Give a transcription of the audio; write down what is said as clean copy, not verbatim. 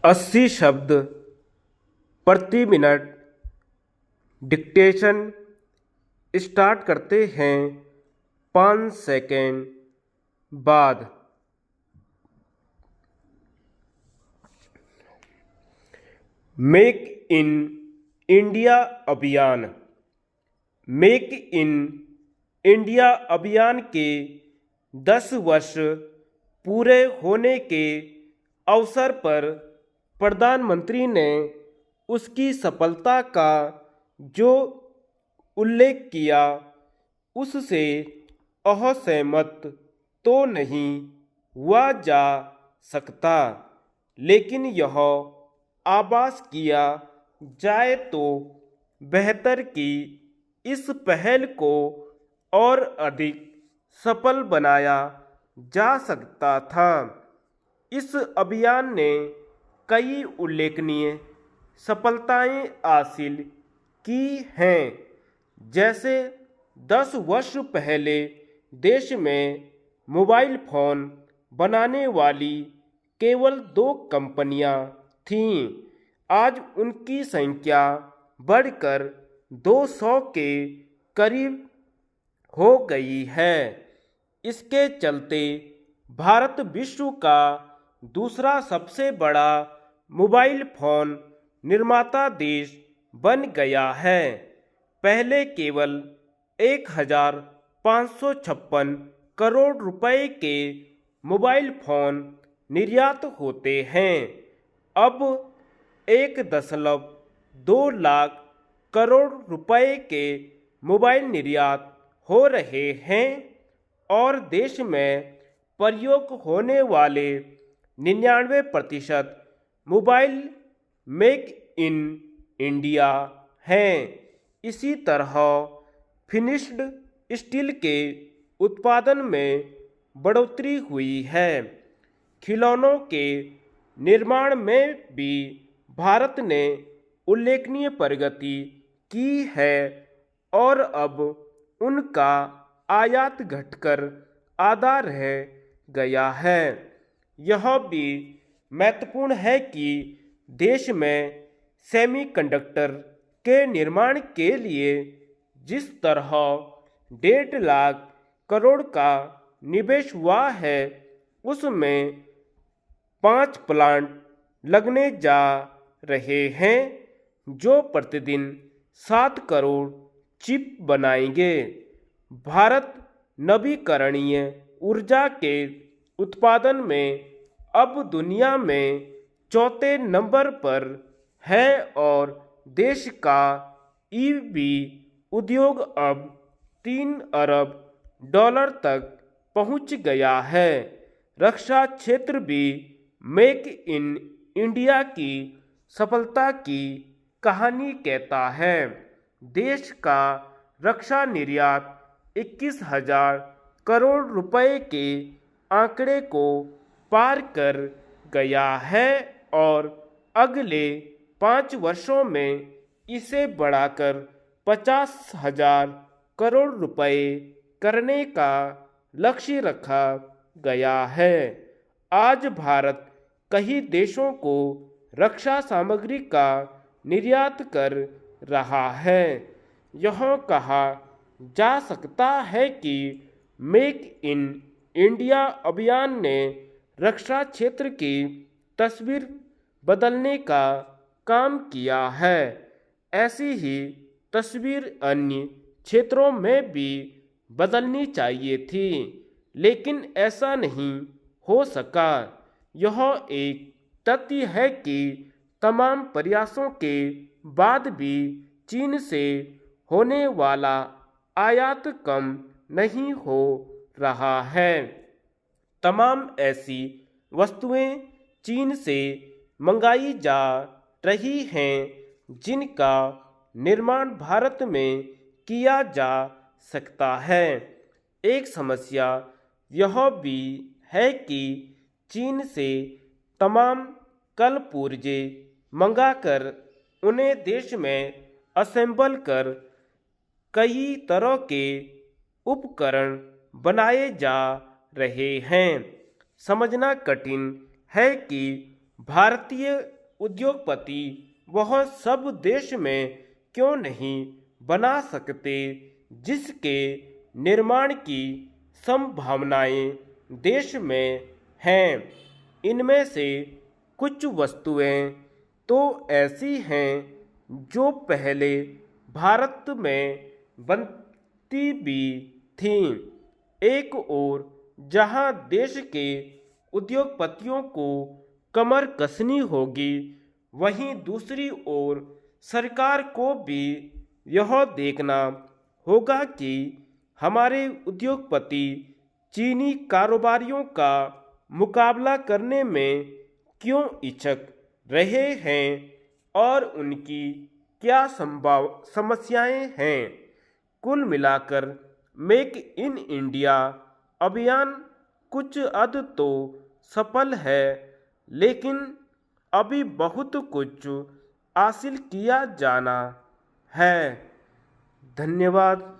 80 शब्द प्रति minute dictation start करते हैं 5 सेकेंड बाद। मेक इन इंडिया अभियान। मेक इन इंडिया अभियान के 10 वर्ष पूरे होने के अवसर पर प्रधानमंत्री ने उसकी सफलता का जो उल्लेख किया उससे असहमत तो नहीं हुआ जा सकता, लेकिन यह आभास किया जाए तो बेहतर कि इस पहल को और अधिक सफल बनाया जा सकता था। इस अभियान ने कई उल्लेखनीय सफलताएं हासिल की हैं, जैसे 10 वर्ष पहले देश में मोबाइल फ़ोन बनाने वाली केवल 2 कंपनियां थीं। आज उनकी संख्या बढ़कर 200 के करीब हो गई है। इसके चलते भारत विश्व का दूसरा सबसे बड़ा मोबाइल फ़ोन निर्माता देश बन गया है। पहले केवल 1556 करोड़ रुपए के मोबाइल फ़ोन निर्यात होते हैं, अब 1.2 लाख करोड़ रुपए के मोबाइल निर्यात हो रहे हैं और देश में प्रयोग होने वाले 99% मोबाइल मेक इन इंडिया हैं। इसी तरह फिनिश्ड स्टील के उत्पादन में बढ़ोतरी हुई है। खिलौनों के निर्माण में भी भारत ने उल्लेखनीय प्रगति की है और अब उनका आयात घटकर आधा रह गया है। यह भी महत्वपूर्ण है कि देश में सेमीकंडक्टर के निर्माण के लिए जिस तरह 1.5 लाख करोड़ का निवेश हुआ है, उसमें 5 प्लांट लगने जा रहे हैं जो प्रतिदिन 7 करोड़ चिप बनाएंगे। भारत नवीकरणीय ऊर्जा के उत्पादन में अब दुनिया में चौथे नंबर पर है और देश का ईवी उद्योग अब $3 अरब तक पहुंच गया है। रक्षा क्षेत्र भी मेक इन इंडिया की सफलता की कहानी कहता है। देश का रक्षा निर्यात 21,000 करोड़ रुपए के आंकड़े को पार कर गया है और अगले 5 वर्षों में इसे बढ़ाकर 50,000 करोड़ रुपए करने का लक्ष्य रखा गया है। आज भारत कई देशों को रक्षा सामग्री का निर्यात कर रहा है। यह कहा जा सकता है कि मेक इन इंडिया अभियान ने रक्षा क्षेत्र की तस्वीर बदलने का काम किया है। ऐसी ही तस्वीर अन्य क्षेत्रों में भी बदलनी चाहिए थी, लेकिन ऐसा नहीं हो सका। यह एक तथ्य है कि तमाम प्रयासों के बाद भी चीन से होने वाला आयात कम नहीं हो रहा है। तमाम ऐसी वस्तुएं चीन से मंगाई जा रही हैं जिनका निर्माण भारत में किया जा सकता है। एक समस्या यह भी है कि चीन से तमाम कल पुर्जे मंगाकर उन्हें देश में असेंबल कर कई तरह के उपकरण बनाए जा रहे हैं। समझना कठिन है कि भारतीय उद्योगपति वह सब देश में क्यों नहीं बना सकते जिसके निर्माण की संभावनाएं देश में हैं। इनमें से कुछ वस्तुएं तो ऐसी हैं जो पहले भारत में बनती भी थीं। एक ओर जहां देश के उद्योगपतियों को कमर कसनी होगी, वहीं दूसरी ओर सरकार को भी यह देखना होगा कि हमारे उद्योगपति चीनी कारोबारियों का मुकाबला करने में क्यों इच्छुक रहे हैं और उनकी क्या समस्याएं हैं। कुल मिलाकर मेक इन इंडिया अभियान कुछ हद तो सफल है, लेकिन अभी बहुत कुछ हासिल किया जाना है। धन्यवाद।